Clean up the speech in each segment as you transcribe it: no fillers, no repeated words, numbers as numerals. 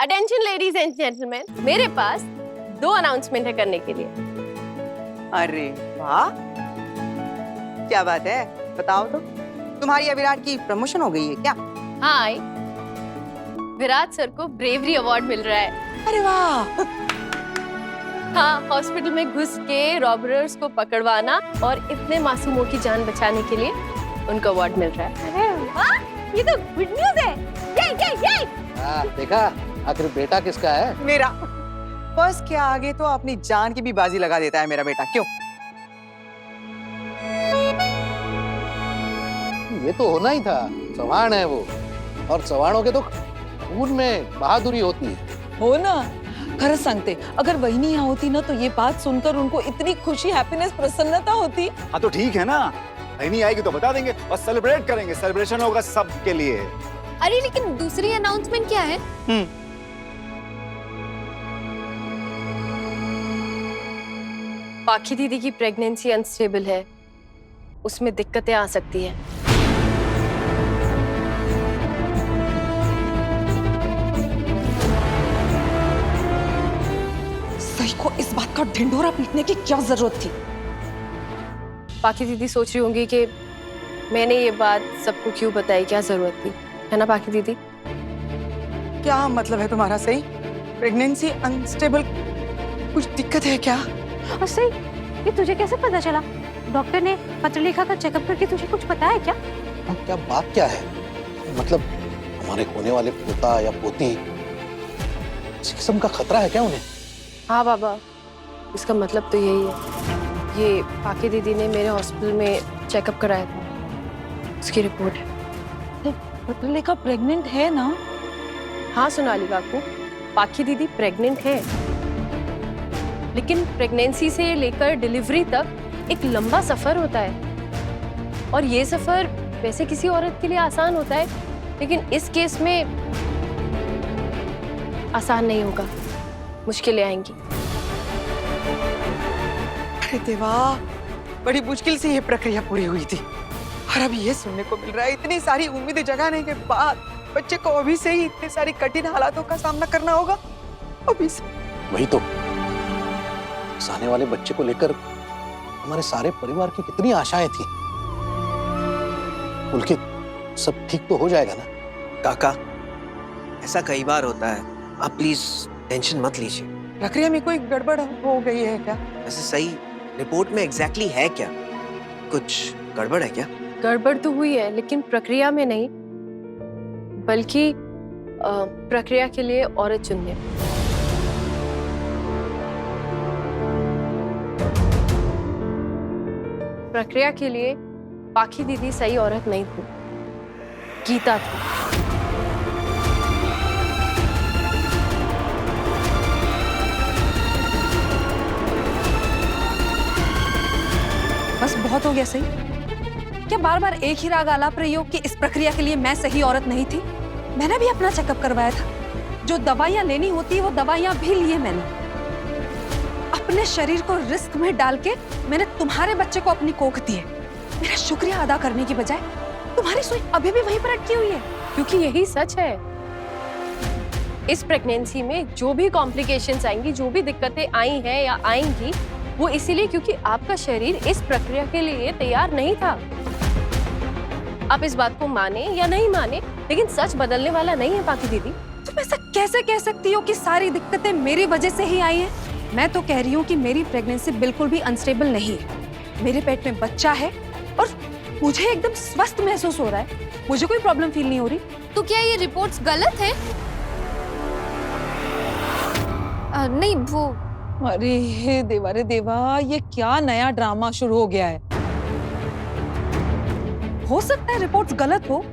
Attention ladies and gentleman, मेरे पास 2 announcement है करने के लिए। अरे वाह, क्या बात है, बताओ तो। तुम्हारी या विराट की प्रमोशन हो गई है क्या? हाय, विराट सर को ब्रेवरी अवार्ड मिल रहा है। अरे वाह। हाँ, हॉस्पिटल में घुस के रॉबरर्स को पकड़वाना और इतने मासूमों की जान बचाने के लिए उनको अवार्ड मिल रहा है। अरे वाह, ये तो गुड न्यूज़ है। ये। देखा, आखिर बेटा किसका है? मेरा। बस क्या, आगे तो अपनी जान की भी बाजी लगा देता है मेरा बेटा, क्यों? ये तो होना ही था, चौहान है वो, और चौहानों के तो खून में बहादुरी होती है। हो ना, खरंच सांगते, अगर वहिनी यहाँ होती ना तो ये बात सुनकर उनको इतनी खुशी, हैप्पीनेस, प्रसन्नता होती। हाँ तो ठीक है ना, नहीं आएगी तो बता देंगे और सेलिब्रेट करेंगे। सेलिब्रेशन होगा सबके लिए। अरे लेकिन दूसरी अनाउंसमेंट क्या है? पाखी दीदी की प्रेगनेंसी अनस्टेबल है, उसमें दिक्कतें आ सकती हैं। सही को इस बात का ढिंढोरा पीटने की क्या जरूरत थी? पाखी दीदी सोच रही होंगी कि मैंने ये बात सबको क्यों बताई, क्या जरूरत थी, है ना पाखी दीदी? क्या मतलब है तुम्हारा? सही, प्रेगनेंसी अनस्टेबल, कुछ दिक्कत है क्या? और सही, ये तुझे कैसे पता चला? डॉक्टर ने पत्रलेखा का चेकअप करके तुझे कुछ बताया क्या? क्या बात क्या है? मतलब हमारे होने वाले पोता या पोती, इस किस्म का खतरा है क्या उन्हें? हाँ बाबा, इसका मतलब तो यही है। ये पाखी दीदी ने मेरे हॉस्पिटल में चेकअप कराया था, उसकी रिपोर्ट है। पत्रलेखा प्रेग्नेंट है ना? हाँ सोनाली काकू, पाखी दीदी प्रेग्नेंट है, लेकिन प्रेगनेंसी से लेकर डिलीवरी तक एक लंबा सफर होता है, और ये सफर वैसे किसी औरत के लिए आसान होता है, लेकिन इस केस में आसान नहीं होगा, मुश्किलें आएंगी। अरे देवा, बड़ी मुश्किल से ये प्रक्रिया पूरी हुई थी, और अभी ये सुनने को मिल रहा है इतनी सारी उम्मीदें जगाने के बाद बच्चे को अभी से ही इतने सारी कठिन हालातों का सामना करना होगा। अभी से वही तो, इस आने वाले बच्चे को लेकर हमारे सारे परिवार की कितनी आशाएं थी। पुलकित, सब ठीक तो हो जाएगा ना? काका, ऐसा कई बार होता है, आप प्लीज टेंशन मत लीजिए। प्रक्रिया में कोई गड़बड़ हो गई है क्या? वैसे सही रिपोर्ट में एग्जैक्टली है क्या? कुछ गड़बड़ है क्या? गड़बड़ तो हुई है, लेकिन प्रक्रिया में नहीं, बल्कि प्रक्रिया के लिए औरत चुनने में। प्रक्रिया के लिए पाखी दीदी सही औरत नहीं थी, गीता थी। बस बहुत हो गया सही। क्या बार बार एक ही राग आलाप रही हो कि इस प्रक्रिया के लिए मैं सही औरत नहीं थी? मैंने भी अपना चेकअप करवाया था, जो दवाइयां लेनी होती है वो दवाइयां भी लिए मैंने। अपने शरीर को रिस्क में डाल के मैंने तुम्हारे बच्चे को अपनी कोख दी है। मेरा शुक्रिया अदा करने की बजाय तुम्हारी सुई अभी भी वहीं पर अटकी हुई है। क्योंकि यही सच है, इस प्रेगनेंसी में जो भी कॉम्प्लिकेशंस आएंगी, जो भी दिक्कतें आई हैं या आएंगी, वो इसीलिए क्योंकि आपका शरीर इस प्रक्रिया के लिए तैयार नहीं था। आप इस बात को माने या नहीं माने, लेकिन सच बदलने वाला नहीं है पाखी दीदी। तुम ऐसा कैसे कह सकती हो कि सारी दिक्कतें मेरी वजह से ही आई हैं? मैं तो कह रही हूँ कि मेरी प्रेगनेंसी बिल्कुल भी अनस्टेबल नहीं है। मेरे पेट में बच्चा है और मुझे एकदम स्वस्थ महसूस हो रहा है, मुझे कोई प्रॉब्लम फील नहीं हो रही। तो क्या ये रिपोर्ट्स गलत है? नहीं वो अरे हे देवा रे देवा, ये क्या नया ड्रामा शुरू हो गया है? हो सकता है रिपोर्ट्स गलत हो,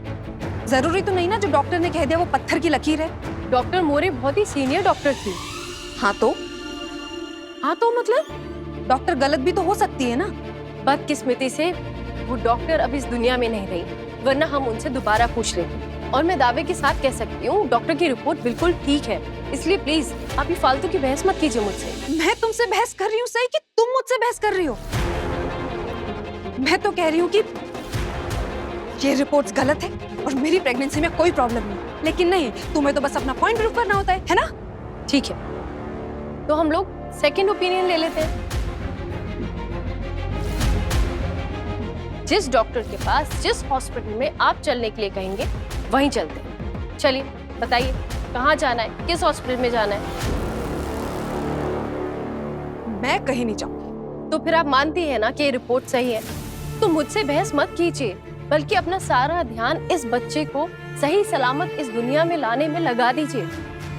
जरूरी तो नहीं ना जो डॉक्टर ने कह दिया वो पत्थर की लकीर है। डॉक्टर मोरे बहुत ही सीनियर डॉक्टर थी। हाँ तो मतलब डॉक्टर गलत भी तो हो सकती है ना। बदकिस्मती से वो डॉक्टर अब इस दुनिया में नहीं रही, वरना हम उनसे दोबारा पूछ लेते। और मैं दावे के साथ कह सकती हूँ डॉक्टर की रिपोर्ट बिल्कुल ठीक है, इसलिए प्लीज आप ये फालतू की बहस मत कीजिए मुझसे। मैं तुमसे बहस कर रही हूँ सही कि तुम मुझसे बहस कर रही हो? मैं तो कह रही हूँ कि ये रिपोर्ट्स गलत है और मेरी प्रेगनेंसी में कोई प्रॉब्लम नहीं। लेकिन नहीं, तुम्हें तो बस अपना पॉइंट प्रूव करना होता है ना? ठीक है, तो हम लोग सेकंड ओपिनियन ले लेते हैं। जिस डॉक्टर के पास, जिस हॉस्पिटल में आप चलने के लिए कहेंगे वहीं चलते हैं। चलिए बताइए, कहाँ जाना है, किस हॉस्पिटल में जाना है? मैं कहीं नहीं जाऊंगी। तो फिर आप मानती है ना कि ये रिपोर्ट सही है? तो मुझसे बहस मत कीजिए, बल्कि अपना सारा ध्यान इस बच्चे को सही सलामत इस दुनिया में लाने में लगा दीजिए।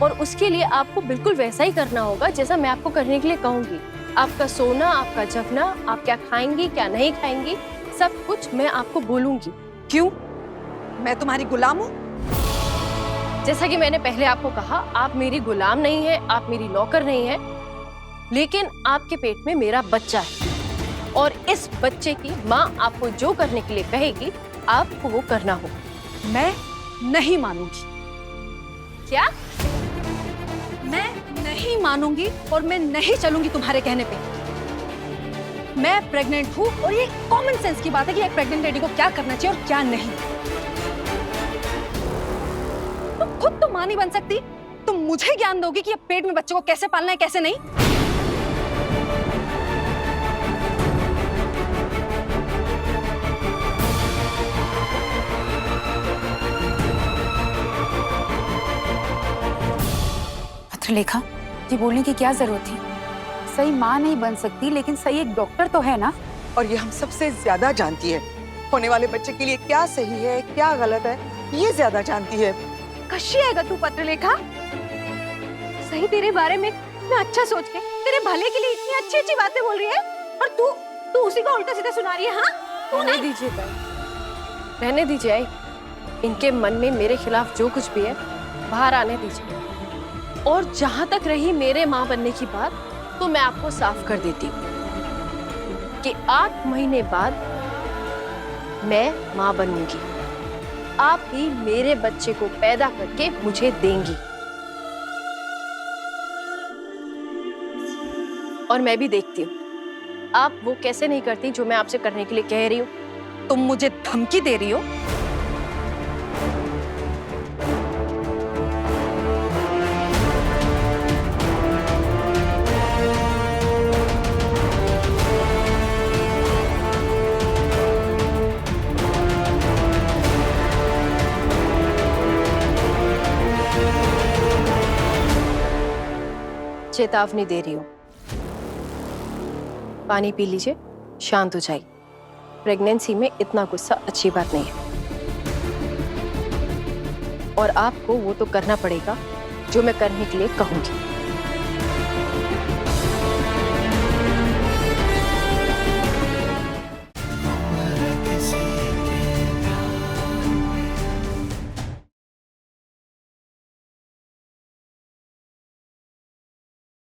और उसके लिए आपको बिल्कुल वैसा ही करना होगा जैसा मैं आपको करने के लिए कहूंगी। आपका सोना, आपका जगना, आप क्या खाएंगी, क्या नहीं खाएंगी, सब कुछ मैं आपको बोलूंगी। क्यों? मैं तुम्हारी गुलाम हूँ? जैसा कि मैंने पहले आपको कहा, आप मेरी गुलाम नहीं है, आप मेरी नौकर नहीं है, लेकिन आपके पेट में मेरा बच्चा है और इस बच्चे की माँ आपको जो करने के लिए कहेगी आपको वो करना होगा। मैं नहीं मानूंगी। क्या? मैं नहीं मानूंगी और मैं नहीं चलूंगी तुम्हारे कहने पे। मैं प्रेग्नेंट हूँ और ये कॉमन सेंस की बात है कि एक प्रेग्नेंट लेडी को क्या करना चाहिए और क्या नहीं। तुम खुद तो मां नहीं बन सकती, तुम मुझे ज्ञान दोगी कि पेट में बच्चे को कैसे पालना है, कैसे नहीं? पत्रलेखा, ये बोलने की क्या जरूरत थी? सही माँ नहीं बन सकती, लेकिन सही एक डॉक्टर तो है ना। और ये हम सबसे ज्यादा जानती है, होने वाले बच्चे के लिए क्या सही है क्या गलत है, ये ज्यादा जानती है। कशी आएगा तू पत्रलेखा? सही तेरे बारे में मैं अच्छा सोच के तेरे भले के लिए इतनी अच्छी अच्छी बातें बोल रही है और तू उसी को उल्टा सीधा सुना रही है। हाँ, तू रहने दीजिए ताई, रहने दीजिए आई। इनके मन में मेरे खिलाफ जो कुछ भी है बाहर आने दीजिए। और जहां तक रही मेरे माँ बनने की बात, तो मैं आपको साफ कर देती हूँ कि 8 महीने बाद मैं माँ बनूंगी। आप ही मेरे बच्चे को पैदा करके मुझे देंगी और मैं भी देखती हूँ आप वो कैसे नहीं करती जो मैं आपसे करने के लिए कह रही हूँ। तुम मुझे धमकी दे रही हो? चेतावनी दे रही हूँ, पानी पी लीजिए, शांत हो जाइए। प्रेगनेंसी में इतना गुस्सा अच्छी बात नहीं है और आपको वो तो करना पड़ेगा जो मैं करने के लिए कहूंगी।